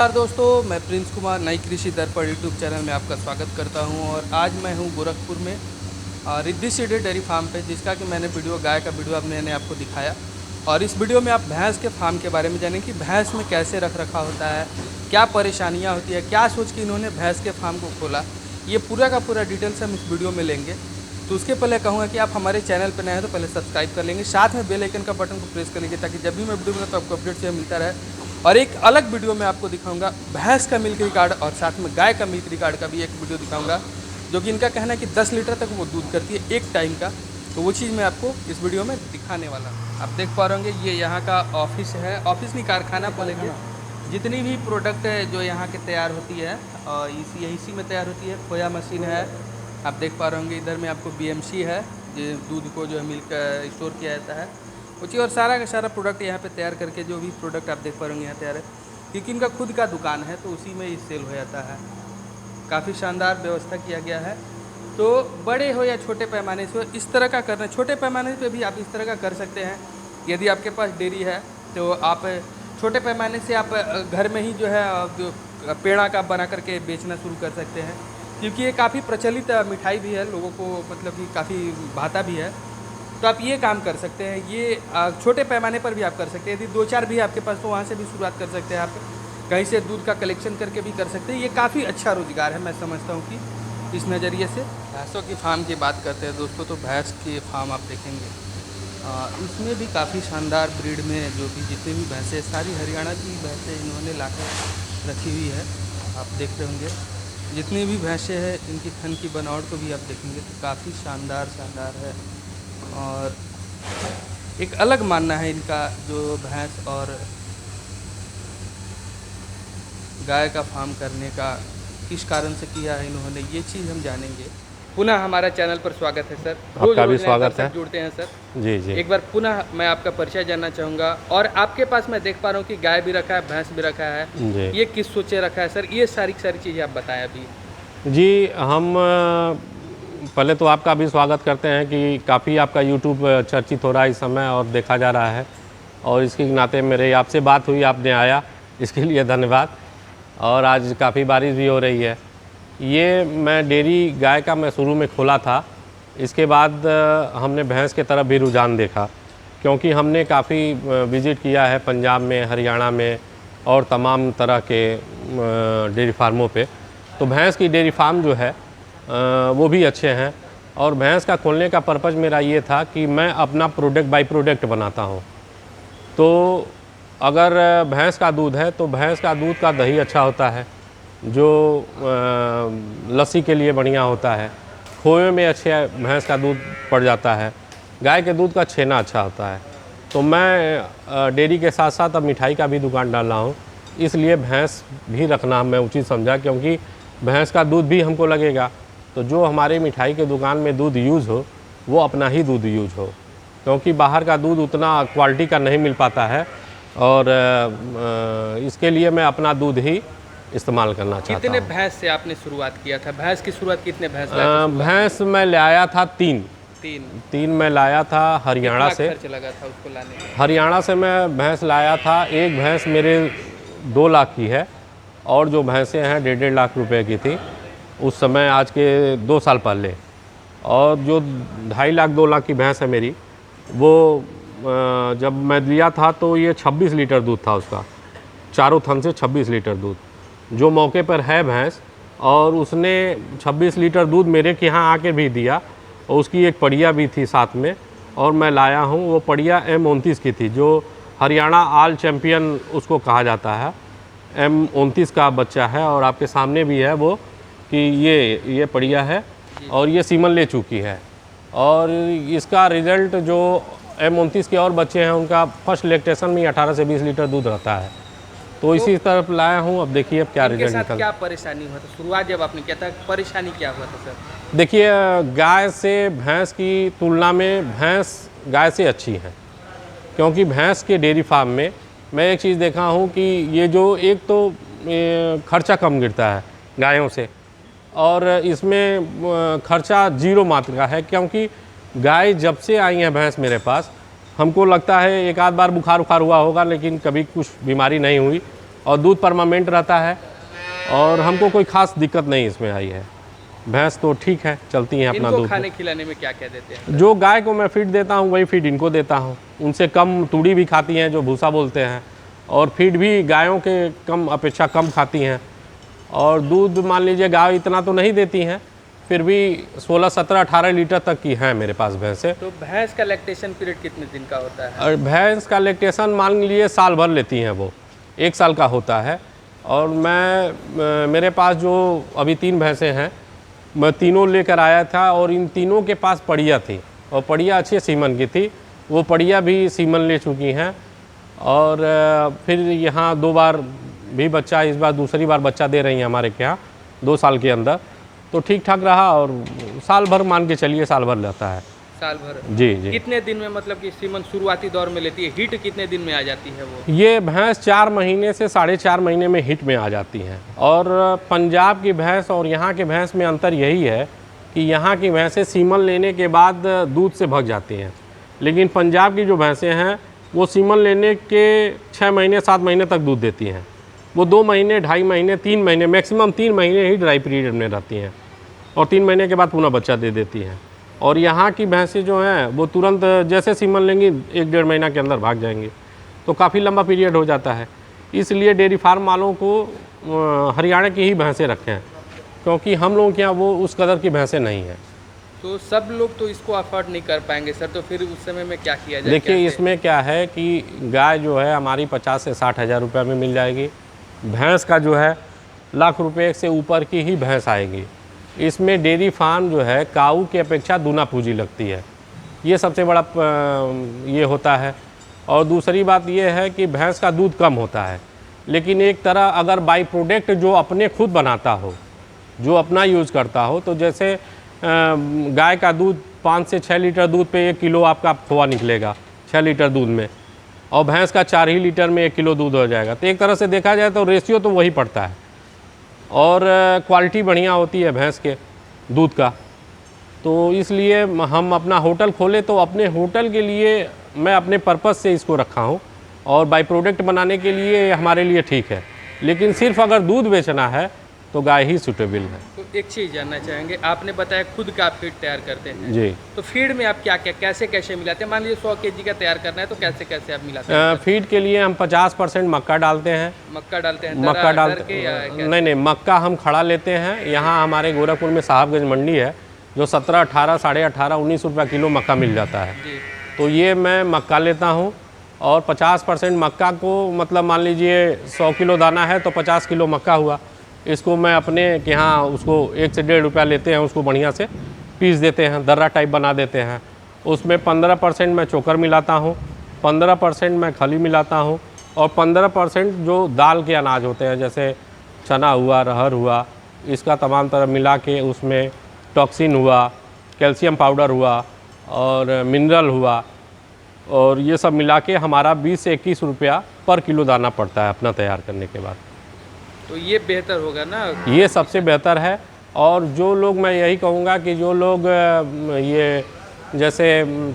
नमस्कार दोस्तों, मैं प्रिंस कुमार नई कृषि दर्पण यूट्यूब चैनल में आपका स्वागत करता हूं। और आज मैं हूं गोरखपुर में रिद्धि सीडे डेयरी फार्म पे, जिसका कि मैंने गाय का वीडियो मैंने आपको दिखाया। और इस वीडियो में आप भैंस के फार्म के बारे में जानेंगे कि भैंस में कैसे रख रखा होता है, क्या परेशानियाँ होती है, क्या सोच के इन्होंने भैंस के फार्म को खोला। ये पूरा का पूरा डिटेल्स हम इस वीडियो में लेंगे। तो उसके पहले कहूँगा कि आप हमारे चैनल पर नए हैं तो पहले सब्सक्राइब कर लेंगे, साथ में बेल आइकन का बटन को प्रेस कर लेंगे, ताकि जब भी मैं वीडियो बनाऊँ तो आपको अपडेट से मिलता रहे। और एक अलग वीडियो में आपको दिखाऊंगा भैंस का मिल्क रिकॉर्ड, और साथ में गाय का मिल्क रिकॉर्ड का भी एक वीडियो दिखाऊंगा, जो कि इनका कहना है कि 10 लीटर तक वो दूध करती है एक टाइम का। तो वो चीज़ मैं आपको इस वीडियो में दिखाने वाला हूँ। आप देख पा रहे होंगे, ये यहाँ का ऑफिस है, ऑफिस नहीं कारखाना बोलेंगे। जितनी भी प्रोडक्ट है जो यहाँ के तैयार होती है और इसी में तैयार होती है। खोया मशीन है, आप देख पा रहे होंगे। इधर में आपको BMC है, जो दूध को जो है मिल्क स्टोर किया जाता है उसी। और सारा का सारा प्रोडक्ट यहाँ पे तैयार करके, जो भी प्रोडक्ट आप देख पा रहे होंगे यहाँ तैयार है, क्योंकि इनका खुद का दुकान है तो उसी में ही सेल हो जाता है। काफ़ी शानदार व्यवस्था किया गया है। तो बड़े हो या छोटे पैमाने से इस तरह का करना, छोटे पैमाने पे भी आप इस तरह का कर सकते हैं। यदि आपके पास डेयरी है तो आप छोटे पैमाने से आप घर में ही जो है पेड़ा का बना करके बेचना शुरू कर सकते हैं, क्योंकि ये काफ़ी प्रचलित मिठाई भी है, लोगों को मतलब कि काफ़ी भाता भी है। तो आप ये काम कर सकते हैं। ये छोटे पैमाने पर भी आप कर सकते हैं। यदि 2-4 भी आपके पास तो वहाँ से भी शुरुआत कर सकते हैं। आप कहीं से दूध का कलेक्शन करके भी कर सकते हैं। ये काफ़ी अच्छा रोज़गार है, मैं समझता हूँ कि इस नज़रिए से। भैंसों की फार्म की बात करते हैं दोस्तों, तो भैंस के फार्म आप देखेंगे, इसमें भी काफ़ी शानदार ब्रीड में जो भी जितनी भी भैंसें, सारी हरियाणा की भैंसें इन्होंने लाकर रखी हुई है। आप देख रहे होंगे जितनी भी भैंसें हैं, इनकी थन की बनावट को भी आप देखेंगे तो काफ़ी शानदार है। और एक अलग मानना है इनका, जो भैंस और गाय का फार्म करने का किस कारण से किया है इन्होंने, ये चीज़ हम जानेंगे। पुनः हमारा चैनल पर स्वागत है सर। आपका भी स्वागत है। जुड़ते हैं सर। जी जी। एक बार पुनः मैं आपका परिचय जानना चाहूँगा। और आपके पास मैं देख पा रहा हूँ कि गाय भी रखा है, भैंस भी रखा है जी। ये किस सोचे रखा है सर? ये सारी चीज़ें आप बताएं अभी। जी, हम पहले तो आपका भी स्वागत करते हैं कि काफ़ी आपका यूट्यूब चर्चित हो रहा है इस समय और देखा जा रहा है, और इसके नाते मेरे आपसे बात हुई, आपने आया, इसके लिए धन्यवाद। और आज काफ़ी बारिश भी हो रही है। ये मैं डेयरी गाय का मैं शुरू में खोला था, इसके बाद हमने भैंस के तरफ भी रुझान देखा, क्योंकि हमने काफ़ी विज़िट किया है पंजाब में, हरियाणा में और तमाम तरह के डेयरी फार्मों पे। तो भैंस की डेयरी फार्म जो है वो भी अच्छे हैं। और भैंस का खोलने का पर्पज़ मेरा ये था कि मैं अपना प्रोडक्ट बाई प्रोडक्ट बनाता हूँ। तो अगर भैंस का दूध है तो भैंस का दूध का दही अच्छा होता है, जो लस्सी के लिए बढ़िया होता है। खोए में अच्छे भैंस का दूध पड़ जाता है। गाय के दूध का छेना अच्छा होता है। तो मैं डेयरी के साथ साथ अब मिठाई का भी दुकान डाल रहा हूँ, इसलिए भैंस भी रखना मैं उचित समझा, क्योंकि भैंस का दूध भी हमको लगेगा। तो जो हमारे मिठाई के दुकान में दूध यूज़ हो वो अपना ही दूध यूज़ हो, क्योंकि बाहर का दूध उतना क्वालिटी का नहीं मिल पाता है। और इसके लिए मैं अपना दूध ही इस्तेमाल करना चाहता हूँ। कितने भैंस से आपने शुरुआत किया था? भैंस की शुरुआत कितने भैंस? भैंस मैं लाया था तीन मैं लाया था हरियाणा से। खर्च लगा था उसको लाने में? हरियाणा से मैं भैंस लाया था। एक भैंस मेरे 2 लाख की है, और जो भैंसें हैं 1.5 लाख रुपए की थी उस समय, आज के 2 साल पहले। और जो 2.5 लाख 2 लाख की भैंस है मेरी, वो जब मैं लिया था तो ये 26 लीटर दूध था उसका, चारों थन से 26 लीटर दूध, जो मौके पर है भैंस। और उसने 26 लीटर दूध मेरे के यहाँ आके भी दिया, और उसकी एक पड़िया भी थी साथ में। और मैं लाया हूँ, वो पड़िया M29 की थी, जो हरियाणा ऑल चैम्पियन उसको कहा जाता है। M29 का बच्चा है, और आपके सामने भी है वो कि ये पड़िया है, और ये सीमन ले चुकी है। और इसका रिज़ल्ट जो M29 के और बच्चे हैं उनका फर्स्ट लैक्टेशन में 18 से 20 लीटर दूध रहता है। तो इसी तरफ लाया हूँ। अब देखिए अब क्या रिजल्ट निकल। क्या परेशानी हुआ था शुरुआत जब आपने किया था? परेशानी क्या हुआ था सर? देखिए, गाय से भैंस की तुलना में भैंस गाय से अच्छी है, क्योंकि भैंस के डेयरी फार्म में मैं एक चीज़ देखा हूँ कि ये जो एक तो खर्चा कम गिरता है गायों से, और इसमें खर्चा 0 मात्रा का है। क्योंकि गाय जब से आई हैं भैंस मेरे पास, हमको लगता है एक आध बार बुखार हुआ होगा, लेकिन कभी कुछ बीमारी नहीं हुई। और दूध परमानेंट रहता है और हमको कोई ख़ास दिक्कत नहीं इसमें आई है। भैंस तो ठीक है, चलती हैं अपना इनको दूध। खाने खिलाने में क्या क्या देते हैं? जो गाय को मैं फीड देता हूँ वही फीड इनको देता हूँ। उनसे कम तूड़ी भी खाती हैं, जो भूसा बोलते हैं, और फीड भी गायों के कम अपेक्षा कम खाती हैं। और दूध मान लीजिए गाय इतना तो नहीं देती हैं, फिर भी 16, 17, 18 लीटर तक की है मेरे पास भैंसें। तो भैंस का लैक्टेशन पीरियड कितने दिन का होता है? और भैंस का लैक्टेशन मान लीजिए साल भर लेती हैं, वो 1 साल का होता है। और मेरे पास जो अभी 3 भैंसें हैं, मैं तीनों लेकर आया था और इन तीनों के पास पड़िया थी और पड़िया अच्छे सीमन की थी। वो पड़िया भी सीमन ले चुकी हैं और फिर यहाँ 2 बार भी बच्चा, इस बार दूसरी बार बच्चा दे रही हैं हमारे के यहाँ 2 साल के अंदर। तो ठीक ठाक रहा और साल भर मान के चलिए, साल भर रहता है। साल भर? जी जी। कितने दिन में मतलब कि सीमन शुरुआती दौर में लेती है? हिट कितने दिन में आ जाती है वो? ये भैंस 4 महीने से 4.5 महीने में हिट में आ जाती हैं। और पंजाब की भैंस और यहाँ के भैंस में अंतर यही है कि यहाँ की भैंसें सीमन लेने के बाद दूध से भग जाती हैं, लेकिन पंजाब की जो भैंसें हैं वो सीमन लेने के 6 महीने 7 महीने तक दूध देती हैं। वो 2 महीने, 2.5 महीने, 3 महीने, मैक्सिमम 3 महीने ही ड्राई पीरियड में रहती हैं और 3 महीने के बाद पुनः बच्चा दे देती हैं। और यहाँ की भैंसें जो हैं वो तुरंत जैसे सीमन लेंगी 1-1.5 महीना के अंदर भाग जाएंगी। तो काफ़ी लंबा पीरियड हो जाता है। इसलिए डेयरी फार्म वालों को हरियाणा की ही भैंसें रखें, क्योंकि हम लोगों के यहाँ वो उस कदर की भैंसें नहीं हैं। तो सब लोग तो इसको अफोर्ड नहीं कर पाएंगे सर, तो फिर उस समय में क्या किया जाए? देखिए, इसमें क्या है कि गाय जो है हमारी 50 से 60 हज़ार रुपये में मिल जाएगी। भैंस का जो है लाख रुपये से ऊपर की ही भैंस आएगी। इसमें डेयरी फार्म जो है काऊ की अपेक्षा दूना पूंजी लगती है, ये सबसे बड़ा ये होता है। और दूसरी बात ये है कि भैंस का दूध कम होता है, लेकिन एक तरह अगर बाई प्रोडक्ट जो अपने खुद बनाता हो, जो अपना यूज़ करता हो, तो जैसे गाय का दूध 5 से 6 लीटर दूध पे 1 किलो आपका खोआ निकलेगा 6 लीटर दूध में, और भैंस का 4 ही लीटर में 1 किलो दूध हो जाएगा। तो एक तरह से देखा जाए तो रेशियो तो वही पड़ता है और क्वालिटी बढ़िया होती है भैंस के दूध का। तो इसलिए हम अपना होटल खोले तो अपने होटल के लिए मैं अपने पर्पज़ से इसको रखा हूँ और बाई प्रोडक्ट बनाने के लिए हमारे लिए ठीक है, लेकिन सिर्फ अगर दूध बेचना है तो गाय ही सूटेबल है। तो एक चीज़ जानना चाहेंगे, आपने बताया खुद का फीड तैयार करते हैं जी। तो फीड में आप क्या क्या कैसे कैसे मिलाते हैं? मान लीजिए 100 kg का तैयार करना है तो कैसे कैसे आप मिलाते हैं? फीड के लिए हम 50% मक्का डालते हैं। मक्का डालते हैं? मक्का डालते के या कैसे? नहीं, मक्का हम खड़ा लेते हैं। यहाँ हमारे गोरखपुर में साहबगंज मंडी है, जो 17, 18, 18.5, 19 रुपये किलो मक्का मिल जाता है। जी। तो ये मैं मक्का लेता हूँ और 50% मक्का को, मतलब मान लीजिए 100 किलो दाना है तो 50 किलो मक्का हुआ। इसको मैं अपने के यहाँ उसको 1 से 1.5 रुपया लेते हैं, उसको बढ़िया से पीस देते हैं, दर्रा टाइप बना देते हैं। उसमें 15% मैं चोकर मिलाता हूँ, 15% मैं खली मिलाता हूँ और 15% जो दाल के अनाज होते हैं, जैसे चना हुआ, अरहर हुआ, इसका तमाम तरह मिला के उसमें टॉक्सिन हुआ, कैल्शियम पाउडर हुआ और मिनरल हुआ, और ये सब मिला के हमारा 20 से 21 रुपया पर किलो दाना पड़ता है अपना तैयार करने के बाद। तो ये बेहतर होगा ना? ये सबसे बेहतर है। और जो लोग, मैं यही कहूँगा कि जो लोग ये जैसे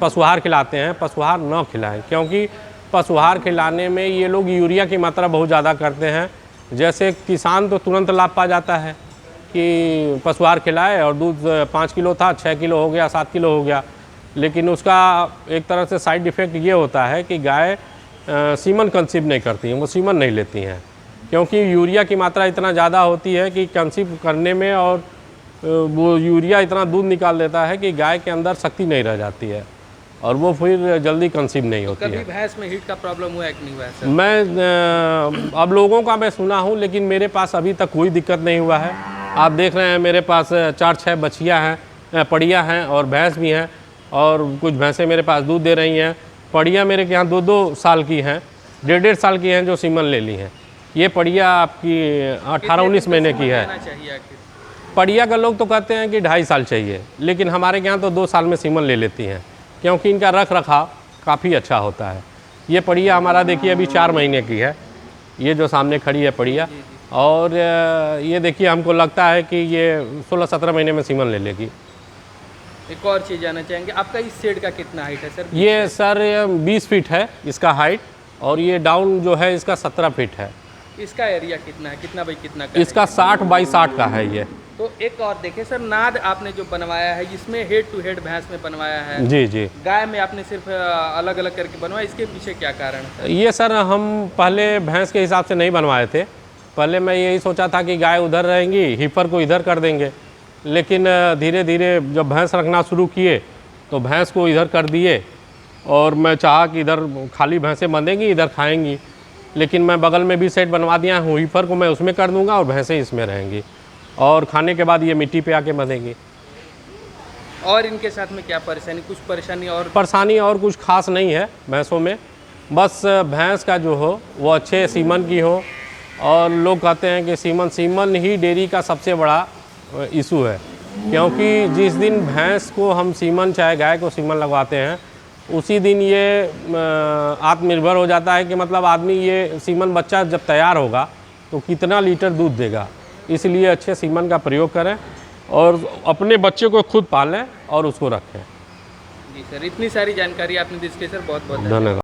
पशुहार खिलाते हैं, पशुहार न खिलाएं, क्योंकि पशुहार खिलाने में ये लोग यूरिया की मात्रा बहुत ज़्यादा करते हैं। जैसे किसान तो तुरंत लाभ पा जाता है कि पशुहार खिलाए और दूध 5 किलो था 6 किलो हो गया, 7 किलो हो गया, लेकिन उसका एक तरह से साइड इफ़ेक्ट ये होता है कि गाय सीमन कंसीव नहीं करती हैं, वो सीमन नहीं लेती हैं, क्योंकि यूरिया की मात्रा इतना ज़्यादा होती है कि कंसीव करने में, और वो यूरिया इतना दूध निकाल देता है कि गाय के अंदर शक्ति नहीं रह जाती है और वो फिर जल्दी कंसीव नहीं होती है। कभी भैंस में हीट का प्रॉब्लम हुआ है कि नहीं हुआ है सर? मैं अब लोगों का मैं सुना हूँ, लेकिन मेरे पास अभी तक कोई दिक्कत नहीं हुआ है। आप देख रहे हैं मेरे पास 4-6 बछियाँ हैं, पड़िया हैं और भैंस भी हैं, और कुछ भैंसें मेरे पास दूध दे रही हैं। पड़िया मेरे के यहाँ 2-2 साल की हैं, 1.5 साल की हैं जो सीमन ले ली हैं। ये पड़िया आपकी 18-19 महीने की है। पड़िया का लोग तो कहते हैं कि 2.5 साल चाहिए, लेकिन हमारे यहाँ तो 2 साल में सीमन ले लेती हैं, क्योंकि इनका रख रखाव काफ़ी अच्छा होता है। ये पड़िया हमारा देखिए अभी 4 महीने की है, ये जो सामने खड़ी है पड़िया, और ये देखिए हमको लगता है कि ये 16-17 महीने में सीमन ले लेगी। एक और चीज़ जानना चाहेंगे, आपका इस शेड का कितना हाइट है सर? ये सर 20 फीट है इसका हाइट, और ये डाउन जो है इसका 17 फीट है। इसका एरिया कितना है, कितना बाई कितना का इसका 60 बाई 60 का है ये। तो एक और देखें सर, नाद आपने जो बनवाया है इसमें हेड टू हेड भैंस में बनवाया है, जी जी। गाय में आपने सिर्फ अलग अलग करके बनवाया, इसके पीछे क्या कारण है? ये सर हम पहले भैंस के हिसाब से नहीं बनवाए थे। पहले मैं यही सोचा था कि गाय उधर रहेंगी, हीपर को इधर कर देंगे, लेकिन धीरे धीरे जब भैंस रखना शुरू किए तो भैंस को इधर कर दिए, और मैं चाहा कि इधर खाली भैंसें बंधेंगी, इधर खाएंगी, लेकिन मैं बगल में भी सेट बनवा दिया हूँ, हीपर को मैं उसमें कर दूंगा और भैंसें इसमें रहेंगी, और खाने के बाद ये मिट्टी पे आके बंधेंगी। और इनके साथ में क्या परेशानी, कुछ परेशानी और कुछ खास नहीं है भैंसों में, बस भैंस का जो हो वो अच्छे सीमन की हो, और लोग कहते हैं कि सीमन ही डेयरी का सबसे बड़ा इशू है, क्योंकि जिस दिन भैंस को हम सीमन चाहे गाय को सीमन लगवाते हैं उसी दिन ये आत्मनिर्भर हो जाता है कि मतलब आदमी ये सीमन बच्चा जब तैयार होगा तो कितना लीटर दूध देगा। इसलिए अच्छे सीमन का प्रयोग करें और अपने बच्चे को खुद पालें और उसको रखें। जी सर, इतनी सारी जानकारी आपने दी इसके सर बहुत बहुत धन्यवाद।